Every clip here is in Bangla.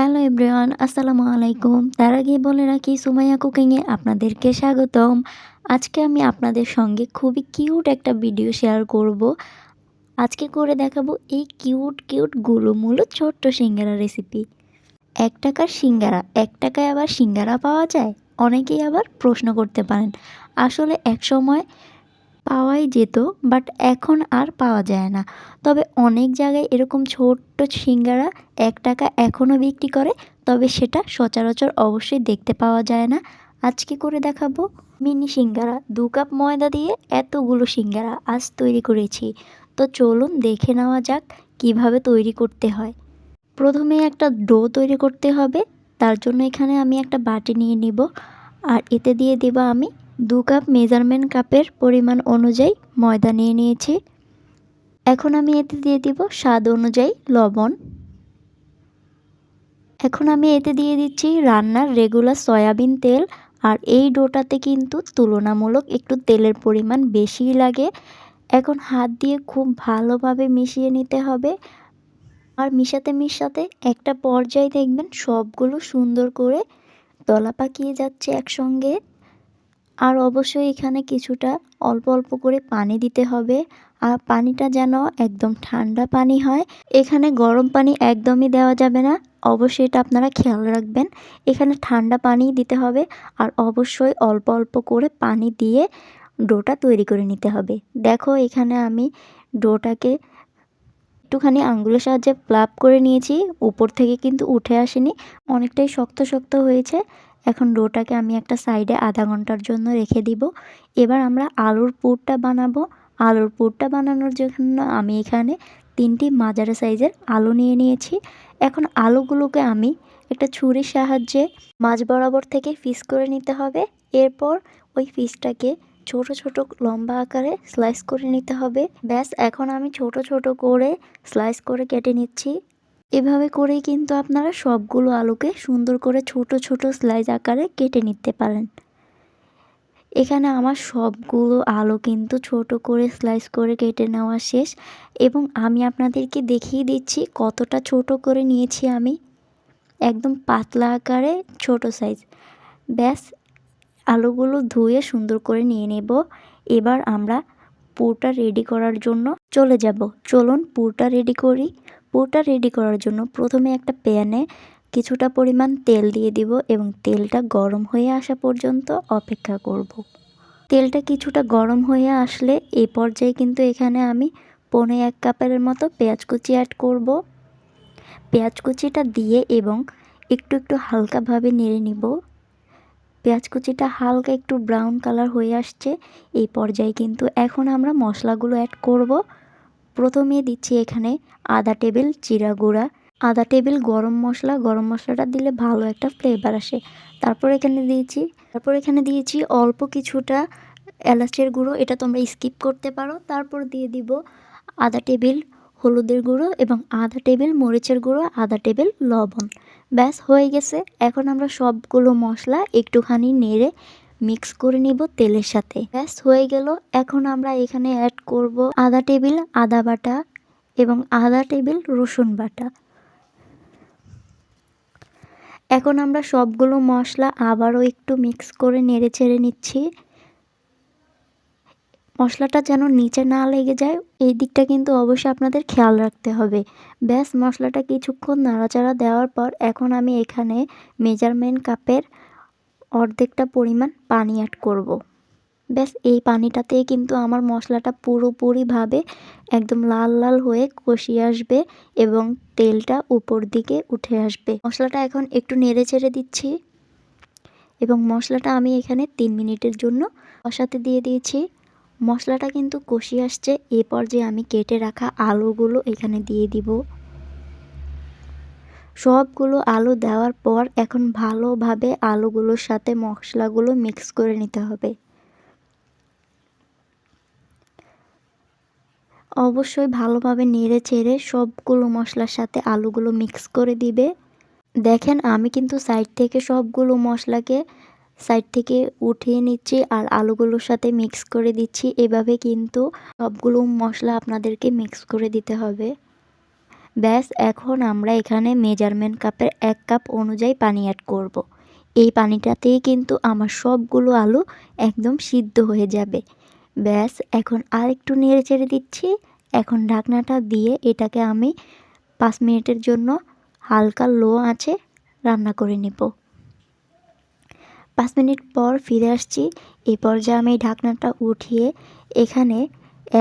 হ্যালো এভরিওয়ান, আসসালামু আলাইকুম। তার আগে বলে রাখি সুমাইয়া কুকিংয়ে আপনাদেরকে স্বাগতম। আজকে আমি আপনাদের সঙ্গে খুবই কিউট একটা ভিডিও শেয়ার করব। আজকে করে দেখাবো এই কিউট গুলুমুলু ছোট্ট সিঙ্গারা রেসিপি। ৳১ সিঙ্গারা, ৳১ আবার সিঙ্গারা পাওয়া যায়? অনেকেই আবার প্রশ্ন করতে পারেন। আসলে একসময় পাওয়াই যেত, বাট এখন আর পাওয়া যায় না। তবে অনেক জায়গায় এরকম ছোট্ট সিঙ্গারা ৳১ এখনও বিক্রি করে, তবে সেটা সচরাচর অবশ্যই দেখতে পাওয়া যায় না। আজকে করে দেখাবো মিনি সিঙ্গারা। ২ কাপ ময়দা দিয়ে এতগুলো সিঙ্গারা আজ তৈরি করেছি। তো চলুন দেখে নেওয়া যাক কিভাবে তৈরি করতে হয়। প্রথমে একটা ডো তৈরি করতে হবে। তার জন্য এখানে আমি একটা বাটি নিয়ে নিব, আর এতে দিয়ে দেব আমি ২ কাপ মেজারমেন্ট কাপের পরিমাণ অনুযায়ী ময়দা নিয়ে নিয়েছি। এখন আমি এতে দিয়ে দিব স্বাদ অনুযায়ী লবণ। এখন আমি এতে দিয়ে দিচ্ছি রান্নার রেগুলার সয়াবিন তেল। আর এই ডোটাতে কিন্তু তুলনামূলক একটু তেলের পরিমাণ বেশিই লাগে। এখন হাত দিয়ে খুব ভালোভাবে মিশিয়ে নিতে হবে। আর মিশাতে একটা পর্যায়ে দেখবেন সবগুলো সুন্দর করে দলা পাকিয়ে যাচ্ছে একসঙ্গে। আর অবশ্যই এখানে কিছুটা অল্প করে পানি দিতে হবে। আর পানিটা যেন একদম ঠান্ডা পানি হয়। এখানে গরম পানি একদমই দেওয়া যাবে না। অবশ্যই এটা আপনারা খেয়াল রাখবেন। এখানে ঠান্ডা পানিই দিতে হবে। আর অবশ্যই অল্প করে পানি দিয়ে ডোটা তৈরি করে নিতে হবে। দেখো এখানে আমি ডোটাকে একটুখানি আঙ্গুলের সাহায্যে প্লাপ করে নিয়েছি। উপর থেকে কিন্তু উঠে আসেনি, অনেকটাই শক্ত হয়েছে। এখন ডোটাকে আমি একটা সাইডে আধা ঘন্টার জন্য রেখে দিব। এবার আমরা আলুর পুরটা বানাবো। আলুর পুরটা বানানোর জন্য আমি এখানে 3টি মাঝারি সাইজের আলু নিয়ে নিয়েছি। এখন আলুগুলোকে আমি একটা ছুরির সাহায্যে মাঝ বরাবর থেকে পিস করে নিতে হবে। এরপর ওই পিসটাকে ছোট লম্বা আকারে স্লাইস করে নিতে হবে। ব্যাস, এখন আমি ছোট করে স্লাইস করে কেটে নিচ্ছি। এভাবে করেই কিন্তু আপনারা সবগুলো আলুকে সুন্দর করে ছোট স্লাইস আকারে কেটে নিতে পারেন। এখানে আমার সবগুলো আলু কিন্তু ছোট করে স্লাইস করে কেটে নেওয়া শেষ, এবং আমি আপনাদেরকে দেখিয়ে দিচ্ছি কতটা ছোট করে নিয়েছি আমি। একদম পাতলা আকারে ছোট সাইজ। ব্যাস, আলুগুলো ধুয়ে সুন্দর করে নিয়ে নেব। এবার আমরা পুরটা রেডি করার জন্য চলে যাব। চলুন পুরটা রেডি করি। পুরটা রেডি করার জন্য প্রথমে একটা প্যানে কিছুটা পরিমাণ তেল দিয়ে দিব, এবং তেলটা গরম হয়ে আসা পর্যন্ত অপেক্ষা করব। তেলটা কিছুটা গরম হয়ে আসলে এই পর্যায়ে কিন্তু এখানে আমি 1.5 কাপের মতো পেঁয়াজ কুচি অ্যাড করব। পেঁয়াজ কুচিটা দিয়ে এবং একটু হালকাভাবে নেড়ে নিব। পেঁয়াজ কুচিটা হালকা একটু ব্রাউন কালার হয়ে আসছে। এই পর্যায়ে কিন্তু এখন আমরা মশলাগুলো অ্যাড করব। প্রথমে দিচ্ছি এখানে আধা টেবিল জিরা গুঁড়া, আধা টেবিল গরম মশলাটা দিলে ভালো একটা ফ্লেভার আসে। তারপর এখানে দিয়েছি অল্প কিছুটা এলাচের গুঁড়ো, এটা তোমরা স্কিপ করতে পারো। তারপর দিয়ে দিব আধা টেবিল হলুদের গুঁড়ো এবং আধা টেবিল মরিচের গুঁড়ো, আধা টেবিল লবণ। ব্যাস হয়ে গেছে। এখন আমরা সবগুলো মশলা একটুখানি নেড়ে মিক্স করে নিব তেলের সাথে। ব্যাস হয়ে গেল। এখন আমরা এখানে অ্যাড করব আধা টেবিল আদা বাটা এবং আধা টেবিল রসুন বাটা। এখন আমরা সবগুলো মশলা আবারও একটু মিক্স করে নেড়ে চেড়ে নিচ্ছি। মশলাটা যেন নিচে না লেগে যায়, এই দিকটা কিন্তু অবশ্যই আপনাদের খেয়াল রাখতে হবে। ব্যাস, মশলাটা কিছুক্ষণ নাড়াচাড়া দেওয়ার পর এখন আমি এখানে মেজারমেন্ট কাপের অর্ধেকটা পরিমাণ পানি অ্যাড করব। ব্যাস, এই পানিটাতেই কিন্তু আমার মশলাটা পুরোপুরিভাবে একদম লাল হয়ে কষিয়ে আসবে এবং তেলটা উপর দিকে উঠে আসবে। মশলাটা এখন একটু নেড়ে চেড়ে দিচ্ছি, এবং মশলাটা আমি এখানে 3 মিনিটের জন্য কষাতে দিয়ে দিয়েছি। মশলাটা কিন্তু কষিয়ে আসছে। এ পর্যায়ে আমি কেটে রাখা আলুগুলো এখানে দিয়ে দিব। সবগুলো আলু দেওয়ার পর এখন ভালোভাবে আলুগুলোর সাথে মশলাগুলো মিক্স করে নিতে হবে। অবশ্যই ভালোভাবে নেড়ে চেড়ে সবগুলো মশলার সাথে আলুগুলো মিক্স করে দিবে। দেখেন আমি কিন্তু সাইড থেকে সবগুলো মশলাকে সাইড থেকে উঠিয়ে নিচ্ছি আর আলুগুলোর সাথে মিক্স করে দিচ্ছি। এভাবে কিন্তু সবগুলো মশলা আপনাদেরকে মিক্স করে দিতে হবে। ব্যাস এখন আমরা এখানে মেজারমেন্ট কাপের 1 কাপ অনুযায়ী পানি অ্যাড করব। এই পানিটাতেই কিন্তু আমার সবগুলো আলু একদম সিদ্ধ হয়ে যাবে। ব্যাস এখন আরেকটু নেড়েচেড়ে দিচ্ছি। এখন ঢাকনাটা দিয়ে এটাকে আমি 5 মিনিটের জন্য হালকা লো আঁচে রান্না করে নেব। 5 মিনিট পর ফিরে আসছি। এই পর্যায়ে আমি ঢাকনাটা উঠিয়ে এখানে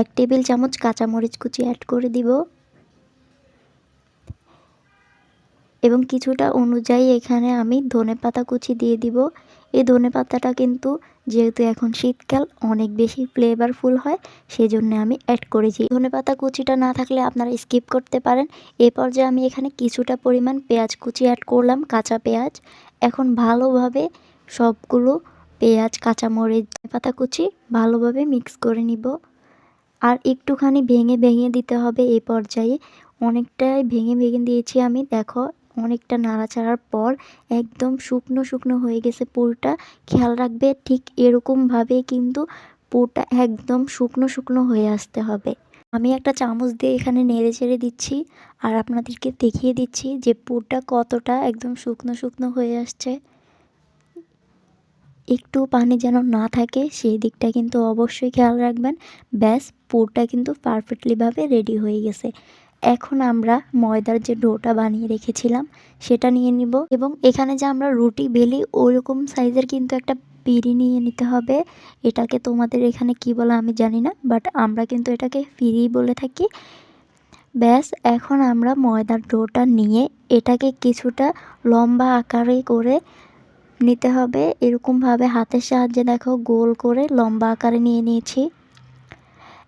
1 টেবিল চামচ কাঁচামরিচ কুচি অ্যাড করে দিব এবং কিছুটা অনুযায়ী এখানে আমি ধনেপাতা কুচি দিয়ে দিব। এই ধনেপাতাটা কিন্তু যেহেতু এখন শীতকাল অনেক বেশি ফ্লেভারফুল হয়, সেজন্য আমি অ্যাড করেছি। ধনেপাতা কুচিটা না থাকলে আপনারা স্কিপ করতে পারেন। এই পর্যায়ে আমি এখানে কিছুটা পরিমাণ পেঁয়াজ কুচি অ্যাড করলাম, কাঁচা পেঁয়াজ। এখন ভালোভাবে সবগুলো পেঁয়াজ, কাঁচামরিচ, ধনেপাতা কুচি ভালোভাবে মিক্স করে নিব। আর একটুখানি ভেঙে ভেঙে দিতে হবে এই পর্যায়ে। অনেকটাই ভেঙে ভেঙে দিয়েছি আমি, দেখো অনেকটা নাড়াচাড়ার পর একদম শুকনো শুকনো হয়ে গেছে পুরটা। খেয়াল রাখবে ঠিক এরকমভাবেই কিন্তু পুরটা একদম শুকনো শুকনো হয়ে আসতে হবে। আমি একটা চামচ দিয়ে এখানে নেড়ে চেড়ে দিচ্ছি আর আপনাদেরকে দেখিয়ে দিচ্ছি যে পুরটা কতটা একদম শুকনো শুকনো হয়ে আসছে। একটু পানি যেন না থাকে সেই দিকটা কিন্তু অবশ্যই খেয়াল রাখবেন। ব্যাস পুরটা কিন্তু পারফেক্টলিভাবে রেডি হয়ে গেছে। এখন আমরা ময়দার যে ডোটা বানিয়ে রেখেছিলাম সেটা নিয়ে নিব এবং এখানে যে আমরা রুটি বেলি ওইরকম সাইজের কিন্তু একটা পিঁড়ি নিয়ে নিতে হবে। এটাকে তোমাদের এখানে কি বলে আমি জানি না, বাট আমরা কিন্তু এটাকে পিঁড়ি বলে থাকি। ব্যাস এখন আমরা ময়দার ডোটা নিয়ে এটাকে কিছুটা লম্বা আকারে করে নিতে হবে। এরকমভাবে হাতের সাহায্যে দেখো গোল করে লম্বা আকারে নিয়ে নিয়েছি।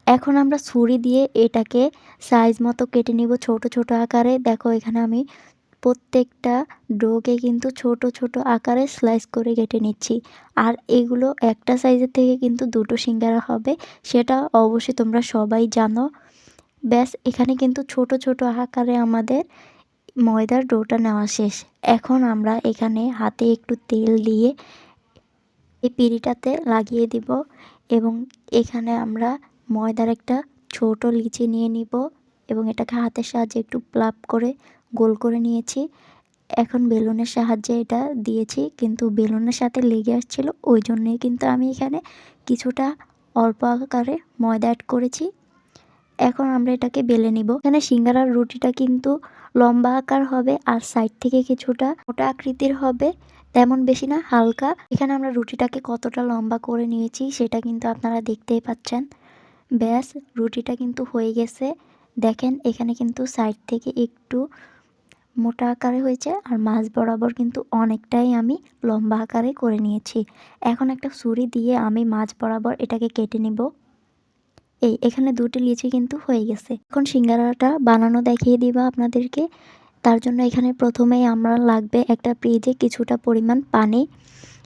এখন আমরা ছুরি দিয়ে এটাকে সাইজ মতো কেটে নিব ছোট ছোট আকারে। দেখো এখানে আমি প্রত্যেকটা ডোকে কিন্তু ছোট ছোট আকারে স্লাইস করে কেটে নিচ্ছি। আর এগুলো একটা সাইজের থেকে কিন্তু দুটো সিঙ্গারা হবে, সেটা অবশ্যই তোমরা সবাই জানো। ব্যাস এখানে কিন্তু ছোট ছোট আকারে আমাদের ময়দার ডোটা নেওয়া শেষ। এখন আমরা এখানে হাতে একটু তেল দিয়ে এই পিঁড়িটাতে লাগিয়ে দিব এবং এখানে আমরা ময়দার একটা ছোট লিচি নিয়ে নিব এবং এটাকে হাতের সাহায্যে একটু প্লাপ করে গোল করে নিয়েছি। এখন বেলুনের সাহায্যে এটা দিয়েছি, কিন্তু বেলুনের সাথে লেগে আসছিল, ওই জন্যই কিন্তু আমি এখানে কিছুটা অল্প আকারে ময়দা অ্যাড করেছি। এখন আমরা এটাকে বেলে নিব। এখানে সিঙ্গারার রুটিটা কিন্তু লম্বা আকার হবে আর সাইড থেকে কিছুটা মোটা আকৃতির হবে, তেমন বেশি না, হালকা। এখানে আমরা রুটিটাকে কতটা লম্বা করে নিয়েছি সেটা কিন্তু আপনারা দেখতেই পাচ্ছেন। ব্যাস রুটিটা কিন্তু হয়ে গেছে। দেখেন এখানে কিন্তু সাইড থেকে একটু মোটা আকারে হয়েছে আর মাঝ বরাবর কিন্তু অনেকটাই আমি লম্বা আকারে করে নিয়েছি। এখন একটা ছুরি দিয়ে আমি মাঝ বরাবর এটাকে কেটে নিব। এখানে দুটো লিচি কিন্তু হয়ে গেছে। এখন সিঙ্গারাটা বানানো দেখিয়ে দিব আপনাদেরকে। তার জন্য এখানে প্রথমেই আমরা লাগবে একটা ফ্রিজে কিছুটা পরিমাণ পানি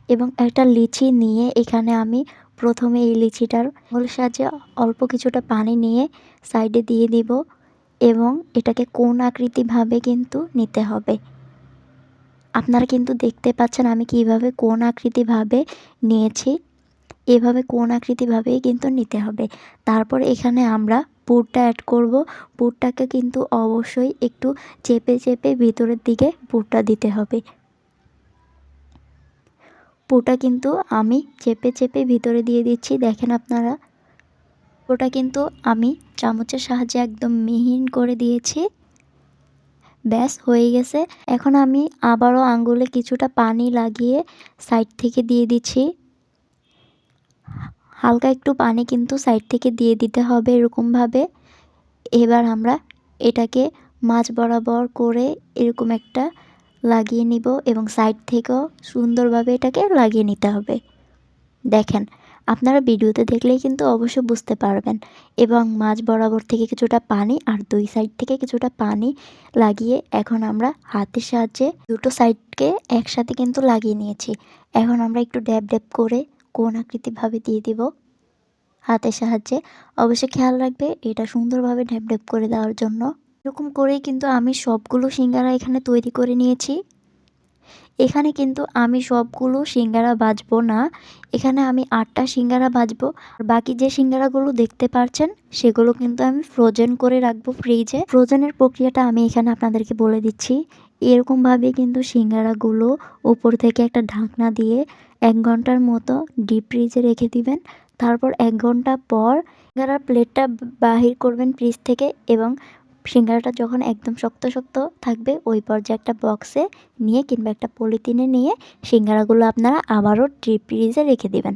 এবং একটা লিচি নিয়ে এখানে আমি প্রথমে এই লিচিটার আঙুলের সাহায্যে অল্প কিছুটা পানি নিয়ে সাইডে দিয়ে দিব এবং এটাকে কোণ আকৃতিভাবে কিন্তু নিতে হবে। আপনারা কিন্তু দেখতে পাচ্ছেন আমি কিভাবে কোণ আকৃতিভাবে নিয়েছি। এভাবে কোণ আকৃতিভাবেই কিন্তু নিতে হবে। তারপর এখানে আমরা পুরটা অ্যাড করব। পুরটাকে কিন্তু অবশ্যই একটু চেপে চেপে ভিতরের দিকে পুরটা দিতে হবে। পুরটা কিন্তু আমি চেপে চেপে ভিতরে দিয়ে দিচ্ছি, দেখেন আপনারা। পুরটা কিন্তু আমি চামচের সাহায্যে একদম মিহিন করে দিয়েছি। ব্যাস হয়ে গেছে। এখন আমি আবারও আঙ্গুলে কিছুটা পানি লাগিয়ে সাইড থেকে দিয়ে দিচ্ছি। হালকা একটু পানি কিন্তু সাইড থেকে দিয়ে দিতে হবে এরকমভাবে। এবার আমরা এটাকে মাঝ বরাবর করে এরকম একটা লাগিয়ে নিব এবং সাইড থেকেও সুন্দরভাবে এটাকে লাগিয়ে নিতে হবে। দেখেন আপনারা ভিডিওতে দেখলেই কিন্তু অবশ্যই বুঝতে পারবেন। এবং মাঝ বরাবর থেকে কিছুটা পানি আর দুই সাইড থেকে কিছুটা পানি লাগিয়ে এখন আমরা হাতের সাহায্যে দুটো সাইডকে একসাথে কিন্তু লাগিয়ে নিয়েছি। এখন আমরা একটু ড্যাব ড্যাব করে কোণ আকৃতিভাবে দিয়ে দিব হাতের সাহায্যে। অবশ্যই খেয়াল রাখবে এটা সুন্দরভাবে ড্যাব ড্যাব করে দেওয়ার জন্য। এরকম করেই কিন্তু আমি সবগুলো সিঙ্গারা এখানে তৈরি করে নিয়েছি। এখানে কিন্তু আমি সবগুলো সিঙ্গারা ভাজবো না, এখানে আমি ৮টা সিঙ্গারা ভাজবো। আর বাকি যে সিঙ্গারাগুলো দেখতে পাচ্ছেন সেগুলো কিন্তু আমি ফ্রোজেন করে রাখবো ফ্রিজে। ফ্রোজেনের প্রক্রিয়াটা আমি এখানে আপনাদেরকে বলে দিচ্ছি। এরকমভাবে কিন্তু সিঙ্গারাগুলো উপর থেকে একটা ঢাকনা দিয়ে ১ ঘন্টার মতো ডিপ ফ্রিজে রেখে দিবেন। তারপর ১ ঘন্টা পর সিঙ্গারার প্লেটটা বাহির করবেন ফ্রিজ থেকে এবং সিঙ্গারাটা যখন একদম শক্ত শক্ত থাকবে ওই পর্যায়ে একটা বক্সে নিয়ে কিংবা একটা পলিথিনে নিয়ে সিঙ্গারাগুলো আপনারা আবারও ডিপ ফ্রিজে রেখে দিবেন।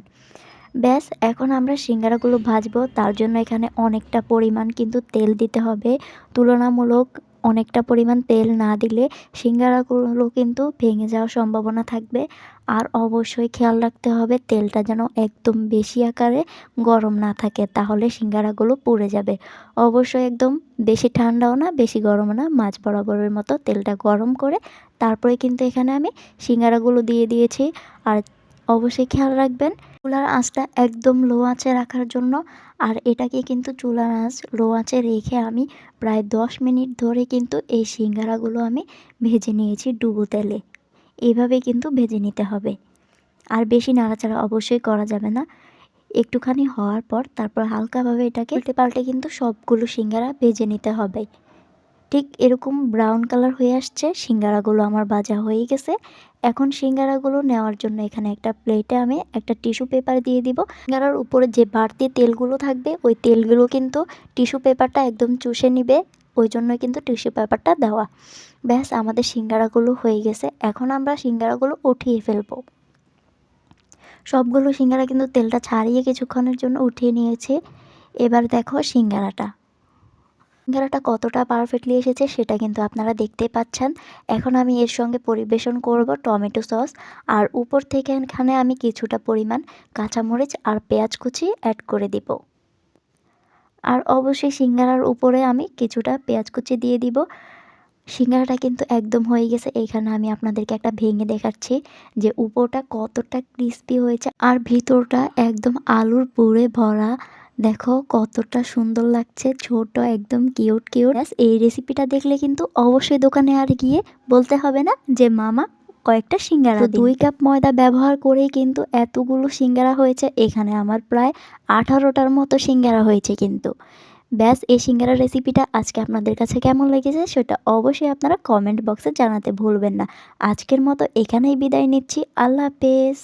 ব্যাস, এখন আমরা সিঙ্গারাগুলো ভাজবো। তার জন্য এখানে অনেকটা পরিমাণ কিন্তু তেল দিতে হবে। তুলনামূলক অনেকটা পরিমাণ তেল না দিলে সিঙ্গারাগুলো কিন্তু ভেঙে যাওয়ার সম্ভাবনা থাকবে। আর অবশ্যই খেয়াল রাখতে হবে তেলটা যেন একদম বেশি আকারে গরম না থাকে, তাহলে সিঙ্গারাগুলো পুড়ে যাবে। অবশ্যই একদম বেশি ঠান্ডাও না বেশি গরমও না, মাঝ বরাবরের মতো তেলটা গরম করে তারপরে কিন্তু এখানে আমি সিঙ্গারাগুলো দিয়ে দিয়েছি। আর অবশ্যই খেয়াল রাখবেন চুলার আঁচটা একদম লো আঁচে রাখার জন্য। আর এটাকে কিন্তু চুলার আঁচ লো আঁচে রেখে আমি প্রায় ১০ মিনিট ধরে কিন্তু এই সিঙ্গারাগুলো আমি ভেজে নিয়েছি ডুবো তেলে। এভাবে কিন্তু ভেজে নিতে হবে। আর বেশি নাড়াচাড়া অবশ্যই করা যাবে না। একটুখানি হওয়ার পর তারপর হালকাভাবে এটাকে উল্টে পাল্টে কিন্তু সবগুলো সিঙ্গারা ভেজে নিতে হবে। ঠিক এরকম ব্রাউন কালার হয়ে আসছে, সিঙ্গারাগুলো আমার ভাজা হয়ে গেছে। এখন সিঙ্গারাগুলো নেওয়ার জন্য এখানে একটা প্লেটে আমি একটা টিস্যু পেপার দিয়ে দিব। সিঙ্গারার উপরে যে বাড়তি তেলগুলো থাকবে ওই তেলগুলো কিন্তু টিস্যু পেপারটা একদম চুষে নিবে, ওই জন্য কিন্তু টিস্যু পেপারটা দেওয়া। ব্যাস, আমাদের সিঙ্গারাগুলো হয়ে গেছে। এখন আমরা সিঙ্গারাগুলো উঠিয়ে ফেলবো। সবগুলো সিঙ্গারা কিন্তু তেলটা ছাড়িয়ে কিছুক্ষণের জন্য উঠিয়ে নিয়েছি। এবার দেখো সিঙ্গারাটা কতটা পারফেক্টলি এসেছে সেটা কিন্তু আপনারা দেখতেই পাচ্ছেন। এখন আমি এর সঙ্গে পরিবেশন করব টমেটো সস, আর উপর থেকে এখানে আমি কিছুটা পরিমাণ কাঁচামরিচ আর পেঁয়াজ কুচি অ্যাড করে দিব। আর অবশ্যই সিঙ্গারার উপরে আমি কিছুটা পেঁয়াজ কুচি দিয়ে দিব। সিঙ্গারাটা কিন্তু একদম হয়ে গেছে। এইখানে আমি আপনাদেরকে একটা ভেঙে দেখাচ্ছি যে উপরটা কতটা ক্রিস্পি হয়েছে আর ভিতরটা একদম আলুর পুরে ভরা। দেখো কতটা সুন্দর লাগছে, ছোট একদম কিউট কিউট। এই রেসিপিটা দেখলে কিন্তু অবশ্যই দোকানে আর গিয়ে বলতে হবে না যে মামা কয়েকটা সিঙ্গারা দিন। 2 কাপ ময়দা ব্যবহার করেই কিন্তু এতগুলো সিঙ্গারা হয়েছে। এখানে আমার প্রায় 18টার মতো সিঙ্গারা হয়েছে কিন্তু। ব্যাস, এই সিঙ্গারার রেসিপিটা আজকে আপনাদের কাছে কেমন লেগেছে সেটা অবশ্যই আপনারা কমেন্ট বক্সে জানাতে ভুলবেন না। আজকের মতো এখানেই বিদায় নিচ্ছি। আল্লাহ হাফেজ।